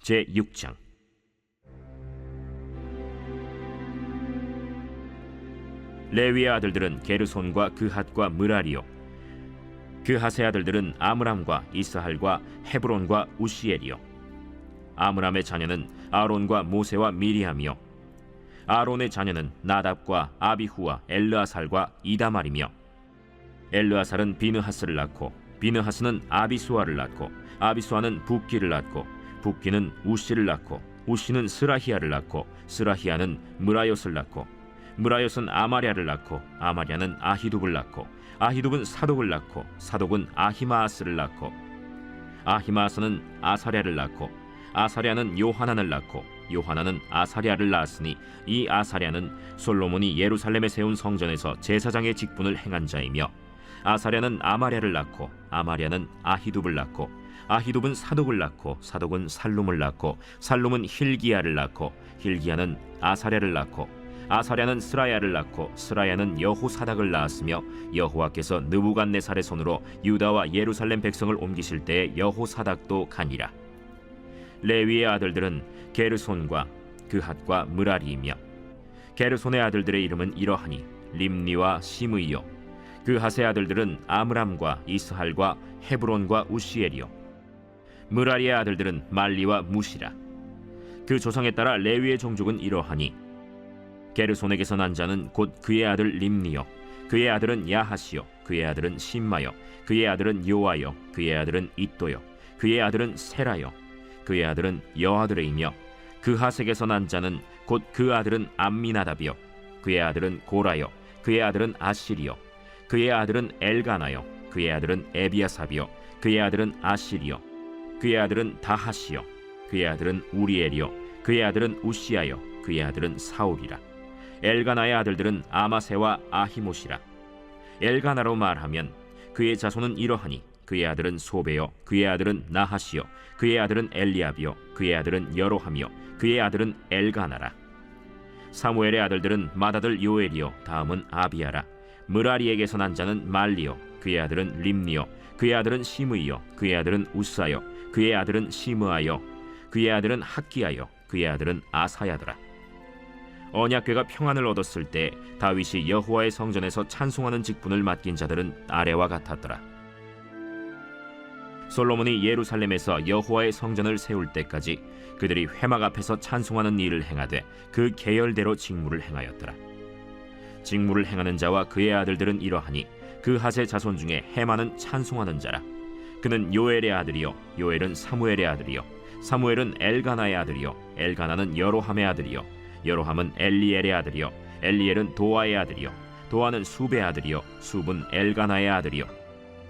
제6장. 레위의 아들들은 게르손과 그핫과 므라리요, 그핫의 아들들은 아므람과 이스할과 헤브론과 우시엘이요. 아므람의 자녀는 아론과 모세와 미리암이요, 아론의 자녀는 나답과 아비후와 엘르아살과 이다말이며, 엘르아살은 비느하스를 낳고 비느하스는 아비수아를 낳고 아비수아는 붓기를 낳고 붓기는 우시를 낳고 우시는 스라히야를 낳고 스라히야는 므라요스를 낳고 므라요스는 아마랴를 낳고 아마랴는 아히둡을 낳고 아히둡은 사독을 낳고 사독은 아히마아스를 낳고 아히마아스는 아사랴를 낳고 아사랴는 요하난을 낳고 요하난은 아사랴를 낳았으니 이 아사랴는 솔로몬이 예루살렘에 세운 성전에서 제사장의 직분을 행한 자이며, 아사랴는 아마랴를 낳고 아마랴는 아히둡을 낳고 아히둡은 사독을 낳고 사독은 살룸을 낳고 살룸은 힐기야를 낳고 힐기야는 아사랴를 낳고 아사랴는 스라야를 낳고 스라야는 여호사닥을 낳았으며, 여호와께서 느부갓네살의 손으로 유다와 예루살렘 백성을 옮기실 때에 여호사닥도 가니라. 레위의 아들들은 게르손과 그핫과 므라리이며, 게르손의 아들들의 이름은 이러하니 림니와 시므이요, 그핫의 아들들은 아므람과 이스할과 헤브론과 우시엘이요, 므라리의 아들들은 말리와 무시라. 그 조상에 따라 레위의 종족은 이러하니 게르손에게서 난 자는 곧 그의 아들 림니요, 그의 아들은 야하시요, 그의 아들은 심마요, 그의 아들은 요아요, 그의 아들은 이또요, 그의 아들은 세라요, 그의 아들은 여아드레이며, 그핫에게서 난 자는 곧 그 아들은 암미나답이요, 그의 아들은 고라요, 그의 아들은 아실이요, 그의 아들은 엘가나요, 그의 아들은 에비아삽이요, 그의 아들은 아실이요, 그의 아들은 다하시요, 그의 아들은 우리엘이요, 그의 아들은 우시아요, 그의 아들은 사울이라. 엘가나의 아들들은 아마세와 아히못이라. 엘가나로 말하면 그의 자손은 이러하니 그의 아들은 소베요, 그의 아들은 나하시요, 그의 아들은 엘리압이요, 그의 아들은 여로함이요, 그의 아들은 엘가나라. 사무엘의 아들들은 맏아들 요엘이요, 다음은 아비야라. 므라리에게서 난 자는 말리요, 그의 아들은 림니요, 그의 아들은 시므이요, 그의 아들은 우사요, 그의 아들은 시므아요, 그의 아들은 학기야요, 그의 아들은 아사야더라. 언약궤가 평안을 얻었을 때 다윗이 여호와의 성전에서 찬송하는 직분을 맡긴 자들은 아래와 같았더라. 솔로몬이 예루살렘에서 여호와의 성전을 세울 때까지 그들이 회막 앞에서 찬송하는 일을 행하되 그 계열대로 직무를 행하였더라. 직무를 행하는 자와 그의 아들들은 이러하니 그핫의 자손 중에 헤만은 찬송하는 자라. 그는 요엘의 아들이요, 요엘은 사무엘의 아들이요, 사무엘은 엘가나의 아들이요, 엘가나는 여로함의 아들이요, 여로함은 엘리엘의 아들이요, 엘리엘은 도아의 아들이요, 도아는 숲의 아들이요, 숲은 엘가나의 아들이요,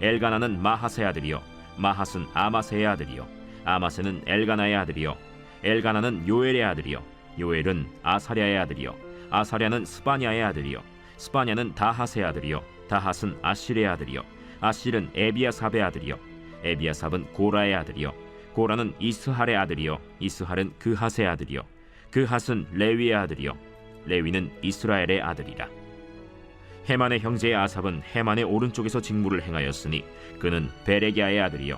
엘가나는 마하스의 아들이요, 마하스는 아마세의 아들이요, 아마세는 엘가나의 아들이요, 엘가나는 요엘의 아들이요, 요엘은 아사랴의 아들이요, 아사랴는 스바냐의 아들이요, 스바냐는 다핫의 아들이요, 다핫은 아실의 아들이요, 아실은 에비아삽의 아들이요, 에비아삽은 고라의 아들이요, 고라는 이스할의 아들이요, 이스할은 그핫의 아들이요, 그핫은 레위의 아들이요, 레위는 이스라엘의 아들이라. 헤만의 형제의 아삽은 헤만의 오른쪽에서 직무를 행하였으니 그는 베레기야의 아들이요,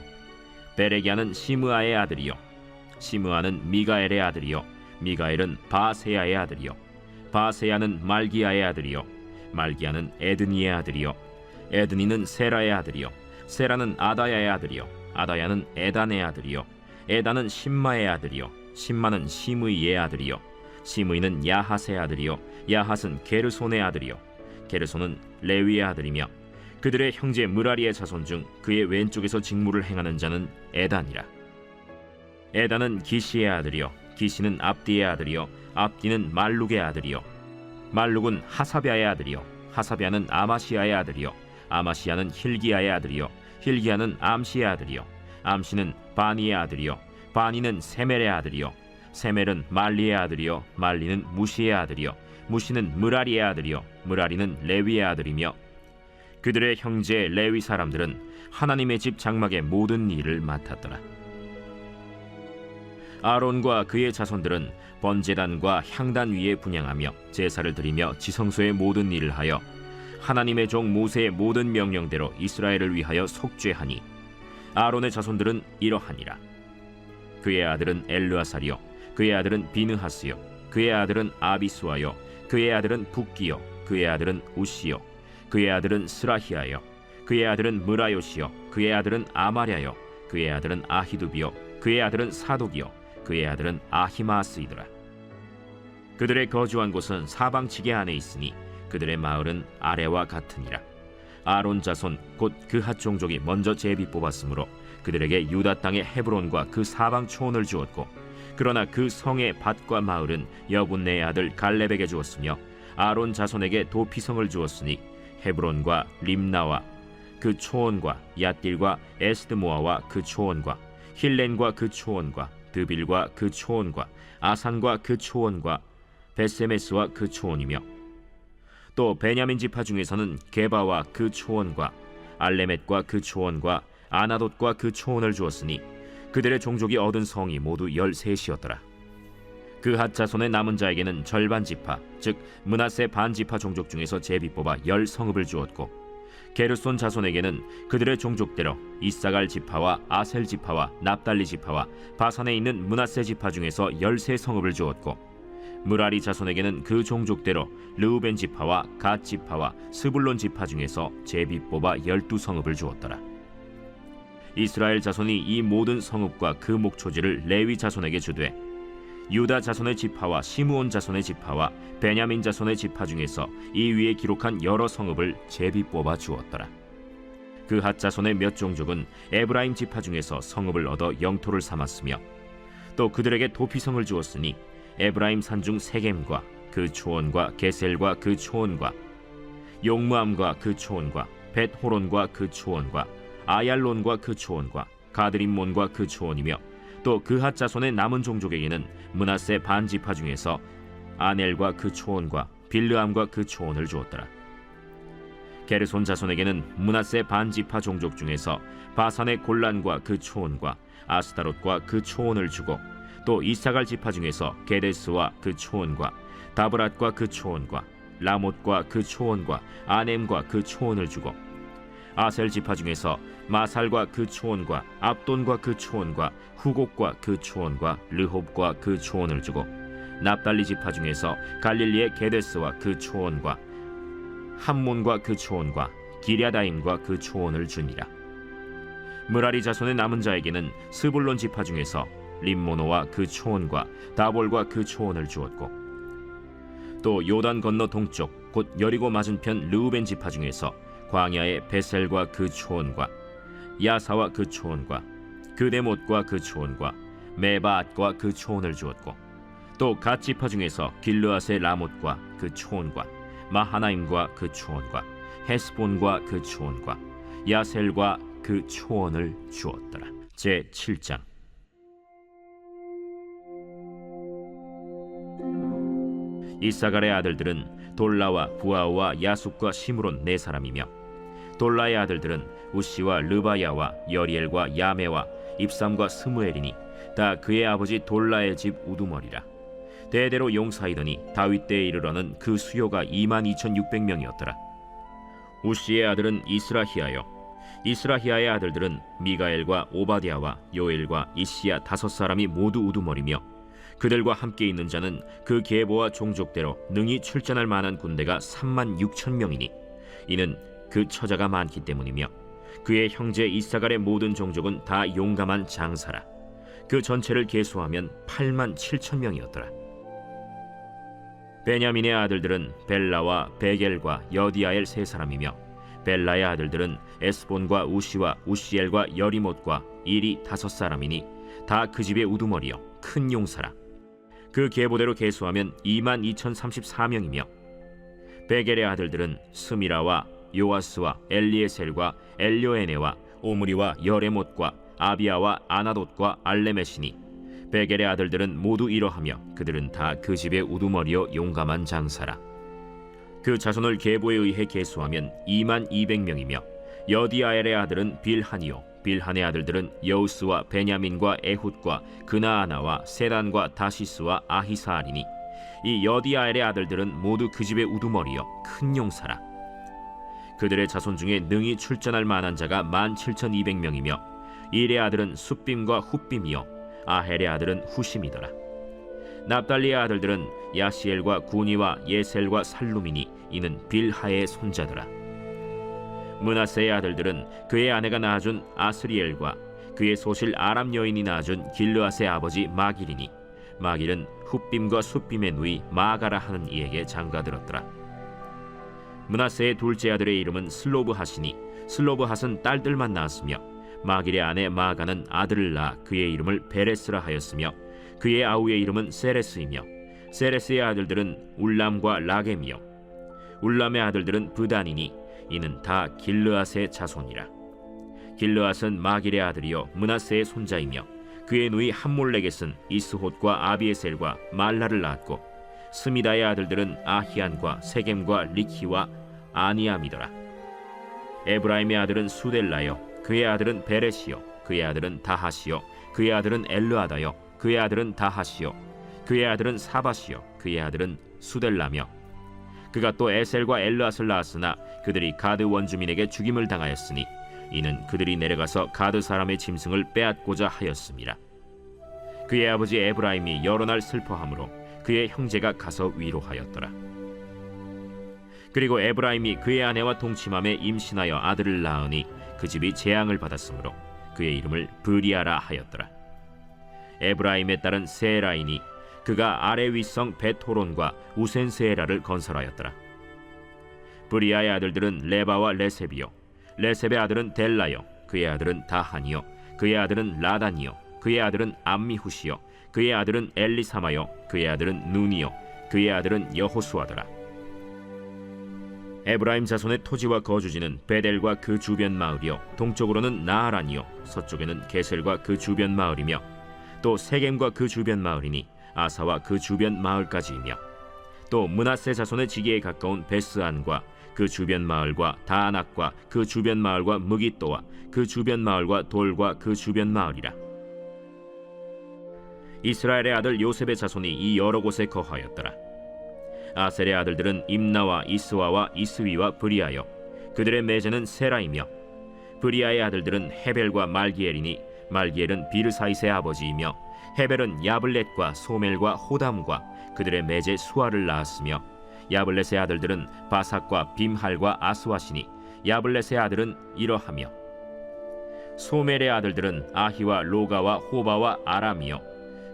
베레기야는 시므아의 아들이요, 시므아는 미가엘의 아들이요, 미가엘은 바세야의 아들이요, 바세야는 말기야의 아들이요, 말기야는 에드니의 아들이요, 에드니는 세라의 아들이요, 세라는 아다야의 아들이요, 아다야는 에단의 아들이요, 에단은 심마의 아들이요, 심마는 시므이의 아들이요, 시므이는 야핫의 아들이요, 야핫은 게르손의 아들이요, 게르손은 레위의 아들이며, 그들의 형제 므라리의 자손 중 그의 왼쪽에서 직무를 행하는 자는 에단이라. 에단은 기시의 아들이요, 기시는 압디의 아들이요, 압디는 말룩의 아들이요, 말룩은 하사비아의 아들이요, 하사비아는 아마시아의 아들이요, 아마시아는 힐기야의 아들이요, 힐기야는 암시의 아들이요, 암시는 바니의 아들이요, 바니는 세멜의 아들이요, 세멜은 말리의 아들이요, 말리는 무시의 아들이요, 무시는 므라리의 아들이요, 므라리는 레위의 아들이며, 그들의 형제 레위 사람들은 하나님의 집 장막의 모든 일을 맡았더라. 아론과 그의 자손들은 번제단과 향단 위에 분향하며 제사를 드리며 지성소의 모든 일을 하여 하나님의 종 모세의 모든 명령대로 이스라엘을 위하여 속죄하니, 아론의 자손들은 이러하니라. 그의 아들은 엘르아살이요 그의 아들은 비느하스요 그의 아들은 아비수아요 그의 아들은 붓기요 그의 아들은 우시요 그의 아들은 스라히아요 그의 아들은 무라요시요 그의 아들은 아마랴요 그의 아들은 아히두비요 그의 아들은 사독이요 그의 아들은 아히마스이더라. 그들의 거주한 곳은 사방지게 안에 있으니 그들의 마을은 아래와 같으니라. 아론 자손 곧 그핫 종족이 먼저 제비 뽑았으므로 그들에게 유다 땅의 헤브론과 그 사방 초원을 주었고, 그러나 그 성의 밭과 마을은 여분네의 아들 갈렙에게 주었으며 아론 자손에게 도피성을 주었으니 헤브론과 림나와 그 초원과 얏딜과 에스드모아와 그 초원과 힐렌과 그 초원과 드빌과 그 초원과 아산과 그 초원과 베세메스와 그 초원이며, 또 베냐민 지파 중에서는 게바와 그 초원과 알레멧과 그 초원과 아나돗과 그 초원을 주었으니 그들의 종족이 얻은 성이 모두 13이었더라. 그핫 자손의 남은 자에게는 절반 지파, 즉 므낫세 반 지파 종족 중에서 제비 뽑아 10성읍을 주었고, 게르손 자손에게는 그들의 종족대로 이사갈 지파와 아셀 지파와 납달리 지파와 바산에 있는 므낫세 지파 중에서 13성읍을 주었고, 무라리 자손에게는 그 종족대로 르우벤 지파와 갓 지파와 스불론 지파 중에서 제비 뽑아 12성읍을 주었더라. 이스라엘 자손이 이 모든 성읍과 그 목초지를 레위 자손에게 주되, 유다 자손의 지파와 시므온 자손의 지파와 베냐민 자손의 지파 중에서 이 위에 기록한 여러 성읍을 제비 뽑아 주었더라. 그핫 자손의 몇 종족은 에브라임 지파 중에서 성읍을 얻어 영토를 삼았으며, 또 그들에게 도피성을 주었으니 에브라임 산중 세겜과 그 초원과 게셀과 그 초원과 용무암과 그 초원과 벳호론과 그 초원과 아얄론과 그 초원과 가드림몬과 그 초원이며, 또 그핫 자손의 남은 종족에게는 므낫세 반 지파 중에서 아넬과 그 초원과 빌르암과 그 초원을 주었더라. 게르손 자손에게는 므낫세 반 지파 종족 중에서 바산의 골란과 그 초원과 아스타롯과 그 초원을 주고, 또 이사갈 지파 중에서 게데스와 그 초원과 다브랏과 그 초원과 라못과 그 초원과 아넴과 그 초원을 주고, 아셀 지파 중에서 마살과 그 초원과 압돈과 그 초원과 후곡과 그 초원과 르홉과 그 초원을 주고, 납달리 지파 중에서 갈릴리의 게데스와 그 초원과 함몬과 그 초원과 기랴다임과 그 초원을 주니라. 무라리 자손의 남은 자에게는 스불론 지파 중에서 림모노와 그 초원과 다볼과 그 초원을 주었고, 또 요단 건너 동쪽 곧 여리고 맞은편 르우벤 지파 중에서 광야의 베셀과 그 초원과 야사와 그 초원과 그데못과 그 초원과 메바앗과 그 초원을 주었고, 또 갓 지파 중에서 길르앗의 라못과 그 초원과 마하나임과 그 초원과 헤스본과 그 초원과 야셀과 그 초원을 주었더라. 제7장. 이사갈의 아들들은 돌라와 부아와 야숫과 시므론 4사람이며, 돌라의 아들들은 우시와 르바야와 여리엘과 야메와 입삼과 스무엘이니 다 그의 아버지 돌라의 집 우두머리라. 대대로 용사이더니 다윗 때에 이르러는 그 수요가 22,600명이었더라. 우시의 아들은 이스라히야요, 이스라히야의 아들들은 미가엘과 오바댜와 요엘과 이시야 5사람이 모두 우두머리며, 그들과 함께 있는 자는 그 계보와 종족대로 능히 출전할 만한 군대가 36,000명이니 이는 그 처자가 많기 때문이며, 그의 형제 이사갈의 모든 종족은 다 용감한 장사라. 그 전체를 계수하면 87,000명이었더라. 베냐민의 아들들은 벨라와 베겔과 여디아엘 3사람이며, 벨라의 아들들은 에스본과 우시와 우시엘과 여리못과 일이 5사람이니 다 그 집의 우두머리요 큰 용사라. 그 계보대로 계수하면 22,034명이며, 베겔의 아들들은 스미라와 요아스와 엘리에셀과 엘료에네와 오므리와 여레못과 아비아와 아나돗과 알레메시니, 베겔의 아들들은 모두 이러하며 그들은 다 그 집의 우두머리요 용감한 장사라. 그 자손을 계보에 의해 계수하면 22,200명이며, 여디아엘의 아들은 빌하니요, 빌한의 아들들은 여우스와 베냐민과 에훗과 그나아나와 세단과 다시스와 아히사알이니 이 여디아엘의 아들들은 모두 그 집의 우두머리요 큰 용사라. 그들의 자손 중에 능히 출전할 만한 자가 17,200명이며, 일의 아들은 숫빔과 훗빔이요 아헬의 아들은 후심이더라. 납달리의 아들들은 야시엘과 구니와 예셀과 살루미니, 이는 빌하의 손자더라. 므낫세의 아들들은 그의 아내가 낳아준 아스리엘과 그의 소실 아람 여인이 낳아준 길르앗의 아버지 마길이니, 마길은 훗빔과 숫빔의 누이 마가라 하는 이에게 장가들었더라. 므낫세의 둘째 아들의 이름은 슬로브핫이니, 슬로브핫은 딸들만 낳았으며 마길의 아내 마가는 아들을 낳아 그의 이름을 베레스라 하였으며 그의 아우의 이름은 세레스이며 세레스의 아들들은 울람과 라겜이요 울람의 아들들은 브단이니, 이는 다 길르앗의 자손이라. 길르앗은 마길의 아들이요 므낫세의 손자이며 그의 누이 함몰렉겟은 이스홑과 아비에셀과 말라를 낳았고 스미다의 아들들은 아히안과 세겜과 리키와 아니암이더라. 에브라임의 아들은 수델라요 그의 아들은 베레시요 그의 아들은 다하시요 그의 아들은 엘르아다요 그의 아들은 다하시요 그의 아들은 사바시요 그의 아들은 수델라며, 그가 또 에셀과 엘르앗을 낳았으나 그들이 가드 원주민에게 죽임을 당하였으니 이는 그들이 내려가서 가드 사람의 짐승을 빼앗고자 하였음이라. 그의 아버지 에브라임이 여러 날 슬퍼하므로 그의 형제가 가서 위로하였더라. 그리고 에브라임이 그의 아내와 동침함에 임신하여 아들을 낳으니 그 집이 재앙을 받았으므로 그의 이름을 브리아라 하였더라. 에브라임의 딸은 세라이니, 그가 아래 윗성 벳호론과 우센세라를 건설하였더라. 브리아의 아들들은 레바와 레셉이요 레셉의 아들은 델라요 그의 아들은 다하니요 그의 아들은 라단이요 그의 아들은 암미후시요 그의 아들은 엘리사마요 그의 아들은 눈이요 그의 아들은 여호수아더라. 에브라임 자손의 토지와 거주지는 베델과 그 주변 마을이요 동쪽으로는 나하란이요 서쪽에는 게셀과 그 주변 마을이며 또 세겜과 그 주변 마을이니 아사와 그 주변 마을까지이며 또 므낫세 자손의 지기에 가까운 베스안과 그 주변 마을과 다안악과 그 주변 마을과 무깃도와 그 주변 마을과 돌과 그 주변 마을이라. 이스라엘의 아들 요셉의 자손이 이 여러 곳에 거하였더라. 아셀의 아들들은 임나와 이스와와 이스위와 브리아요 그들의 매제는 세라이며, 브리아의 아들들은 헤벨과 말기엘이니 말기엘은 비르사이스의 아버지이며 헤벨은 야블렛과 소멜과 호담과 그들의 매제 수아를 낳았으며 야블렛의 아들들은 바삭과 빔할과 아스와시니 야블렛의 아들은 이러하며 소멜의 아들들은 아히와 로가와 호바와 아람이요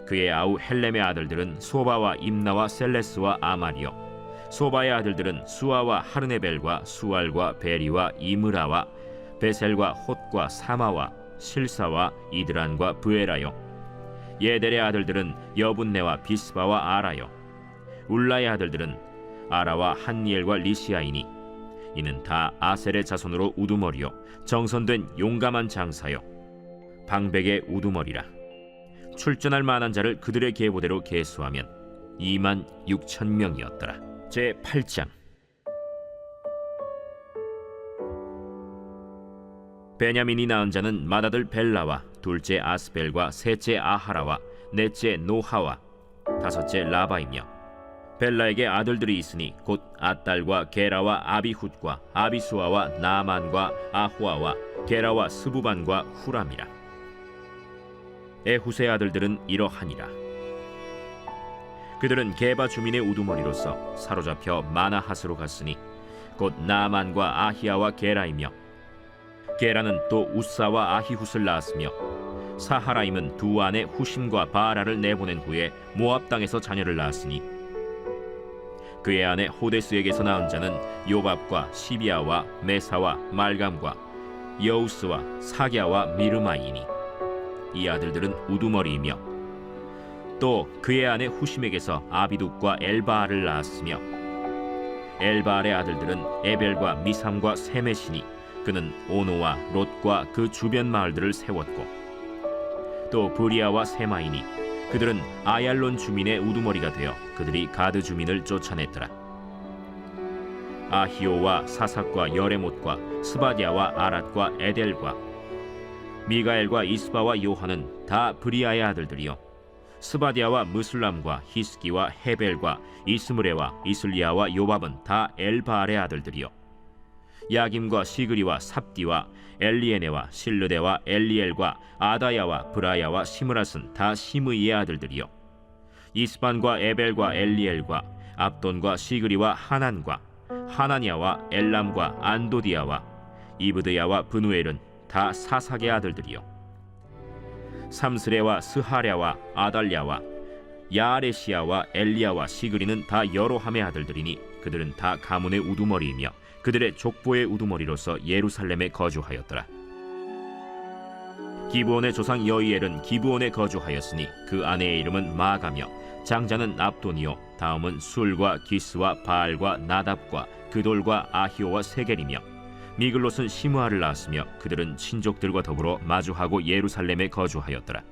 그의 아우 헬렘의 아들들은 소바와 임나와 셀레스와 아말이요 소바의 아들들은 수아와 하르네벨과 수알과 베리와 이므라와 베셀과 홑과 사마와 실사와 이드란과 브에라요 예델의 아들들은 여분네와 비스바와 아라요 울라의 아들들은 아라와 한니엘과 리시아이니 이는 다 아셀의 자손으로 우두머리요 정선된 용감한 장사요 방백의 우두머리라. 출전할 만한 자를 그들의 계보대로 계수하면 26,000명이었더라. 제8장. 베냐민이 낳은 자는 맏아들 벨라와 둘째 아스벨과 셋째 아하라와 넷째 노하와 다섯째 라바이며, 벨라에게 아들들이 있으니 곧 아딸과 게라와 아비훗과 아비수아와 나만과 아호아와 게라와 스부반과 후람이라. 에훗의 아들들은 이러하니라. 그들은 게바 주민의 우두머리로서 사로잡혀 마나핫으로 갔으니 곧 나만과 아히야와 게라이며, 게라는 또 우사와 아히훗을 낳았으며 사하라임은 두 아내 후심과 바라를 내보낸 후에 모압 땅에서 자녀를 낳았으니 그의 아내 호데스에게서 낳은 자는 요밥과 시비아와 메사와 말감과 여우스와 사갸와 미르마이니 이 아들들은 우두머리이며, 또 그의 아내 후심에게서 아비둑과 엘바알을 낳았으며 엘바알의 아들들은 에벨과 미삼과 세메시니 그는 오노와 롯과 그 주변 마을들을 세웠고, 또 브리아와 세마이니 그들은 아얄론 주민의 우두머리가 되어 그들이 가드 주민을 쫓아냈더라. 아히오와 사삭과 여레못과 스바디아와 아랏과 에델과 미가엘과 이스바와 요한은 다 브리아의 아들들이요 스바디아와 무슬람과 히스기와 헤벨과 이스므레와 이슬리아와 요밥은 다 엘바알의 아들들이요 야김과 시그리와 삽디와 엘리에네와 실르데와 엘리엘과 아다야와 브라야와 시므랏은 다 시므이의 아들들이요 이스반과 에벨과 엘리엘과 압돈과 시그리와 하난과 하나냐와 엘람과 안도디아와 이브드야와 브누엘은 다 사삭의 아들들이요 삼스레와 스하랴와 아달랴와 야아레시아와 엘리야와 시그리는 다 여로함의 아들들이니 그들은 다 가문의 우두머리이며 그들의 족보의 우두머리로서 예루살렘에 거주하였더라. 기브온의 조상 여이엘은 기브온에 거주하였으니 그 아내의 이름은 마가며 장자는 압돈이요 다음은 술과 기스와 바알과 나답과 그돌과 아히오와 세겔이며 미글롯은 시므아를 낳았으며 그들은 친족들과 더불어 마주하고 예루살렘에 거주하였더라.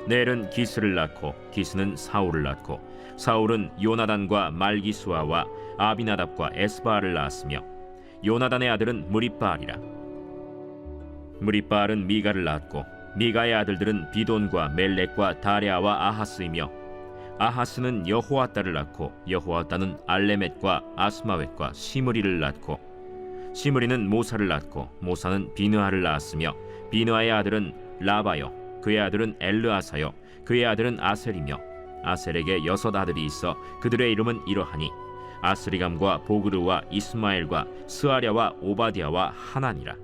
넬은 기스를 낳고 기스는 사울을 낳고 사울은 요나단과 말기수아와 아비나답과 에스바알을 낳았으며 요나단의 아들은 무리바알이라. 무리바알은 미가를 낳았고 미가의 아들들은 비돈과 멜렉과 다레아와 아하스이며 아하스는 여호아따를 낳고 여호아따는 알레멧과 아스마웻과 시므리를 낳고 시므리는 모사를 낳고 모사는 비느하를 낳았으며 비느하의 아들은 라바요 그의 아들은 엘르아사요 그의 아들은 아셀이며 아셀에게 6 아들이 있어 그들의 이름은 이러하니 아스리감과 보그르와 이스마엘과 스아랴와 오바디아와 하나니라.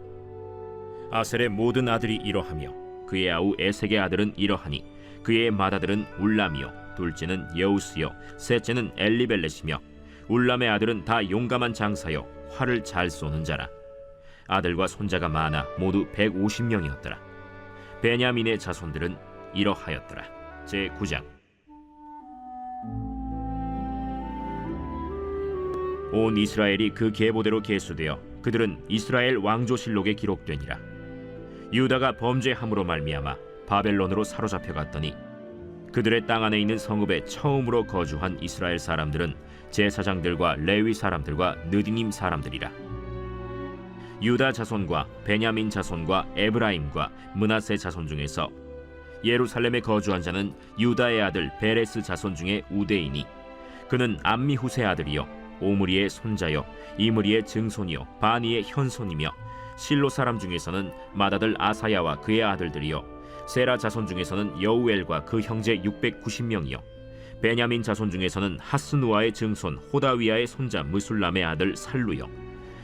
아셀의 모든 아들이 이러하며 그의 아우 에색의 아들은 이러하니 그의 맏아들은 울람이요 둘째는 여우스요 셋째는 엘리벨렛이며 울람의 아들은 다 용감한 장사요 활을 잘 쏘는 자라. 아들과 손자가 많아 모두 150명이었더라. 베냐민의 자손들은 이러하였더라. 제9장. 온 이스라엘이 그 계보대로 계수되어 그들은 이스라엘 왕조실록에 기록되니라. 유다가 범죄함으로 말미암아 바벨론으로 사로잡혀 갔더니 그들의 땅 안에 있는 성읍에 처음으로 거주한 이스라엘 사람들은 제사장들과 레위 사람들과 느디님 사람들이라. 유다 자손과 베냐민 자손과 에브라임과 므낫세 자손 중에서 예루살렘에 거주한 자는 유다의 아들 베레스 자손 중에 우대이니 그는 암미후세 아들이요 오므리의 손자요 이므리의 증손이요 바니의 현손이며 실로 사람 중에서는 맏아들 아사야와 그의 아들들이요 세라 자손 중에서는 여우엘과 그 형제 690명이요 베냐민 자손 중에서는 하스누아의 증손 호다위아의 손자 무술람의 아들 살루요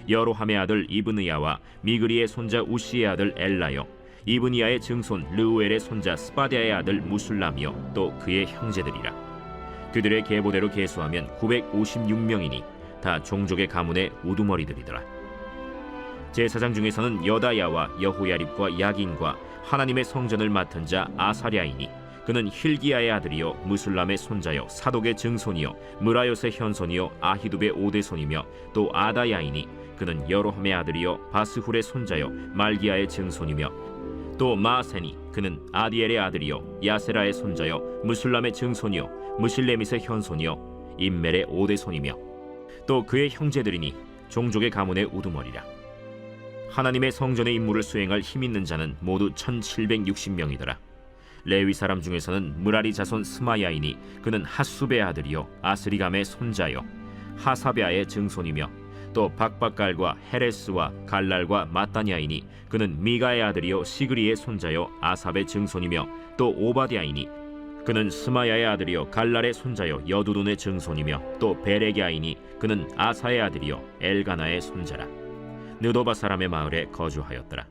여로함의 아들 이브느야와 미그리의 손자 우시의 아들 엘라요 이브니야의 증손 르우엘의 손자 스바디아의 아들 무술람이요 또 그의 형제들이라. 그들의 계보대로 계수하면 956명이니 다 종족의 가문의 우두머리들이더라. 제사장 중에서는 여다야와 여호야립과 야긴과 하나님의 성전을 맡은 자 아사랴이니 그는 힐기야의 아들이요 무술람의 손자요 사독의 증손이요 무라요의 현손이요 아히두베의 오대손이며 또 아다야이니 그는 여로함의 아들이요 바스훌의 손자요 말기야의 증손이며 또 마세니 그는 아디엘의 아들이요 야세라의 손자요 무술람의 증손이요 무실레밋의 현손이요 임멜의 오대손이며 또 그의 형제들이니 종족의 가문의 우두머리라. 하나님의 성전의 임무를 수행할 힘 있는 자는 모두 1760명이더라. 레위 사람 중에서는 무라리 자손 스마야이니 그는 핫수베의 아들이요 아스리감의 손자요 하사베아의 증손이며 또 박박갈과 헤레스와 갈랄과 마따냐이니 그는 미가의 아들이요 시그리의 손자요 아삽의 증손이며 또 오바디아이니 그는 스마야의 아들이요 갈랄의 손자요 여두둔의 증손이며 또 베레기아이니 그는 아사의 아들이요 엘가나의 손자라. 느도바 사람의 마을에 거주하였더라.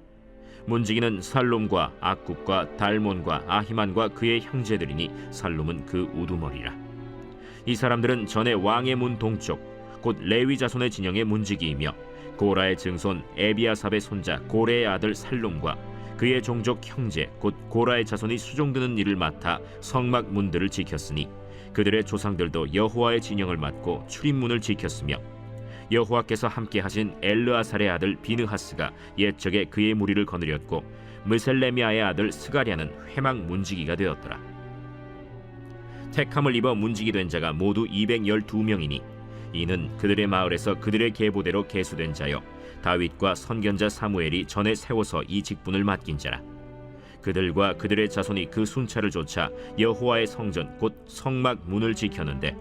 문지기는 살룸과 악굽과 달몬과 아히만과 그의 형제들이니 살룸은 그 우두머리라. 이 사람들은 전에 왕의 문 동쪽 곧 레위 자손의 진영의 문지기이며 고라의 증손 에비아삽의 손자 고레의 아들 살룸과 그의 종족 형제 곧 고라의 자손이 수종드는 일을 맡아 성막 문들을 지켰으니 그들의 조상들도 여호와의 진영을 맡고 출입문을 지켰으며 여호와께서 함께 하신 엘르아살의 아들 비느하스가 옛적에 그의 무리를 거느렸고 무셀레미아의 아들 스가랴는 회막 문지기가 되었더라. 택함을 입어 문지기 된 자가 모두 212명이니 이는 그들의 마을에서 그들의 계보대로 계수된 자요 다윗과 선견자 사무엘이 전에 세워서 이 직분을 맡긴 자라. 그들과 그들의 자손이 그 순찰을 좇아 여호와의 성전 곧 성막 문을 지켰는데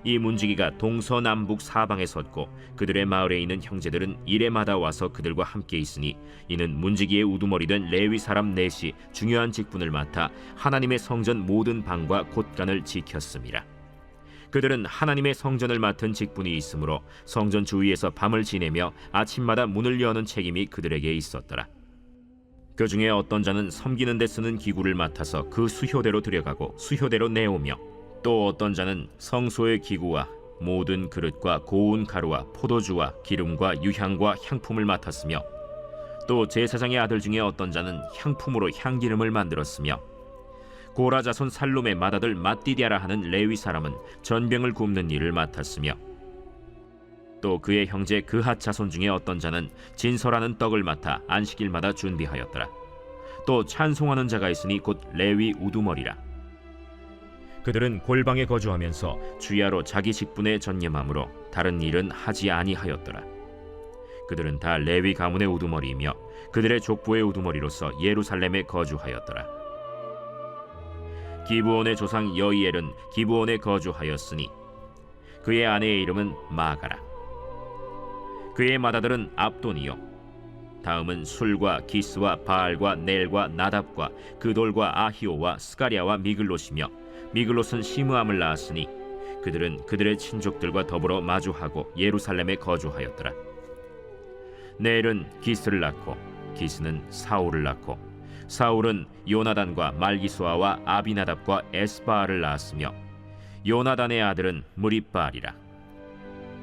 이 문지기가 동서남북 사방에 섰고 그들의 마을에 있는 형제들은 이레마다 와서 그들과 함께 있으니 이는 문지기의 우두머리 된 레위 사람 넷이 중요한 직분을 맡아 하나님의 성전 모든 방과 곳간을 지켰습니다. 그들은 하나님의 성전을 맡은 직분이 있으므로 성전 주위에서 밤을 지내며 아침마다 문을 여는 책임이 그들에게 있었더라. 그 중에 어떤 자는 섬기는 데 쓰는 기구를 맡아서 그 수효대로 들여가고 수효대로 내오며, 또 어떤 자는 성소의 기구와 모든 그릇과 고운 가루와 포도주와 기름과 유향과 향품을 맡았으며, 또 제사장의 아들 중에 어떤 자는 향품으로 향기름을 만들었으며, 고라 자손 살룸의 맏아들 맏디디아라 하는 레위 사람은 전병을 굽는 일을 맡았으며, 또 그의 형제 그핫 자손 중에 어떤 자는 진설하는 떡을 맡아 안식일마다 준비하였더라. 또 찬송하는 자가 있으니 곧 레위 우두머리라. 그들은 골방에 거주하면서 주야로 자기 직분에 전념함으로 다른 일은 하지 아니하였더라. 그들은 다 레위 가문의 우두머리이며 그들의 족보의 우두머리로서 예루살렘에 거주하였더라. 기브온의 조상 여이엘은 기브온에 거주하였으니 그의 아내의 이름은 마가라. 그의 맏아들은 압돈이요, 다음은 술과 기스와 바알과 넬과 나답과 그돌과 아히오와 스가랴와 미글롯이며, 미글롯은 시므암을 낳았으니 그들은 그들의 친족들과 더불어 마주하고 예루살렘에 거주하였더라. 넬은 기스를 낳고 기스는 사울을 낳고 사울은 요나단과 말기수아와 아비나답과 에스바알을 낳았으며, 요나단의 아들은 무립바알이라.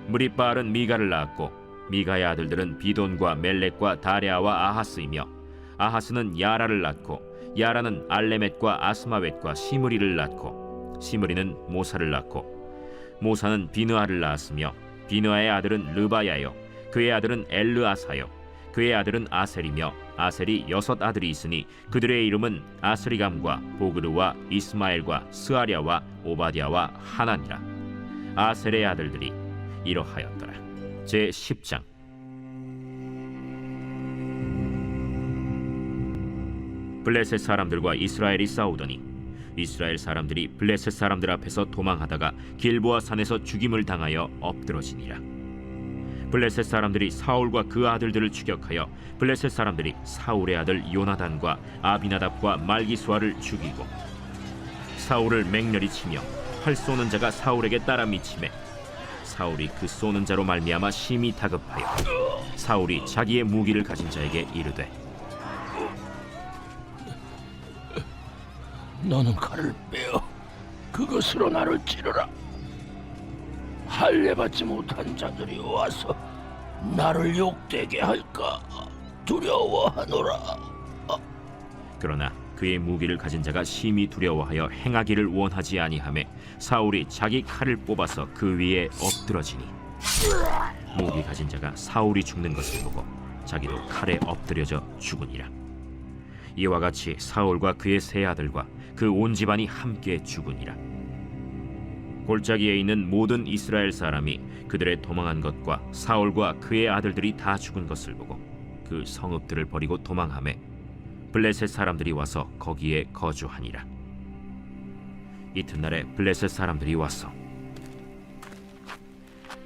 무립바알은 미가를 낳았고 미가의 아들들은 비돈과 멜렉과 다레아와 아하스이며, 아하스는 야라를 낳고 야라는 알레멧과 아스마웻과 시므리를 낳고 시므리는 모사를 낳고 모사는 비느아를 낳았으며, 비느아의 아들은 르바야요 그의 아들은 엘르아사요 그의 아들은 아셀이며, 아셀이 6 아들이 있으니 그들의 이름은 아스리감과 보그르와 이스마엘과 스아랴와 오바댜와 하나니라. 아셀의 아들들이 이러하였더라. 제10장. 블레셋 사람들과 이스라엘이 싸우더니 이스라엘 사람들이 블레셋 사람들 앞에서 도망하다가 길보아 산에서 죽임을 당하여 엎드러지니라. 블레셋 사람들이 사울과 그 아들들을 추격하여 블레셋 사람들이 사울의 아들 요나단과 아비나답과 말기수아를 죽이고, 사울을 맹렬히 치며 활 쏘는 자가 사울에게 따라 미치매 사울이 그 쏘는 자로 말미암아 심히 다급하여 사울이 자기의 무기를 가진 자에게 이르되, 너는 칼을 빼어 그것으로 나를 찌르라. 할례받지 못한 자들이 와서 나를 욕되게 할까 두려워하노라. 그러나 그의 무기를 가진 자가 심히 두려워하여 행하기를 원하지 아니하매 사울이 자기 칼을 뽑아서 그 위에 엎드러지니, 무기 가진 자가 사울이 죽는 것을 보고 자기도 칼에 엎드려져 죽으니라. 이와 같이 사울과 그의 세 아들과 그 온 집안이 함께 죽으니라. 골짜기에 있는 모든 이스라엘 사람이 그들의 도망한 것과 사울과 그의 아들들이 다 죽은 것을 보고 그 성읍들을 버리고 도망하매 블레셋 사람들이 와서 거기에 거주하니라. 이튿날에 블레셋 사람들이 와서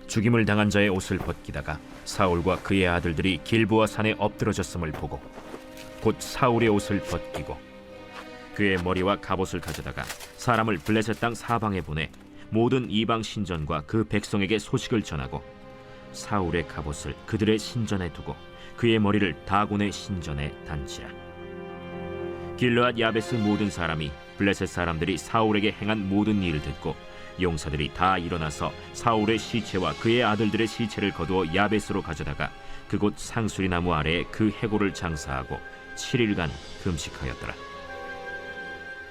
죽임을 당한 자의 옷을 벗기다가 사울과 그의 아들들이 길보아 산에 엎드러졌음을 보고 곧 사울의 옷을 벗기고 그의 머리와 갑옷을 가져다가 사람을 블레셋 땅 사방에 보내 모든 이방 신전과 그 백성에게 소식을 전하고 사울의 갑옷을 그들의 신전에 두고 그의 머리를 다곤의 신전에 단지라. 길르앗 야베스 모든 사람이 블레셋 사람들이 사울에게 행한 모든 일을 듣고 용사들이 다 일어나서 사울의 시체와 그의 아들들의 시체를 거두어 야베스로 가져다가 그곳 상수리 나무 아래에 그 해골을 장사하고 7일간 금식하였더라.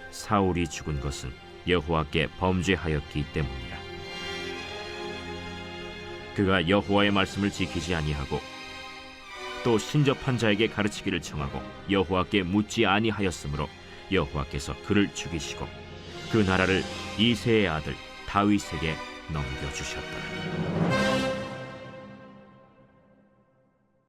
사울이 죽은 것은 여호와께 범죄하였기 때문이라. 그가 여호와의 말씀을 지키지 아니하고 또 신접한 자에게 가르치기를 청하고 여호와께 묻지 아니하였으므로 여호와께서 그를 죽이시고 그 나라를 이새의 아들 다윗에게 넘겨주셨더라.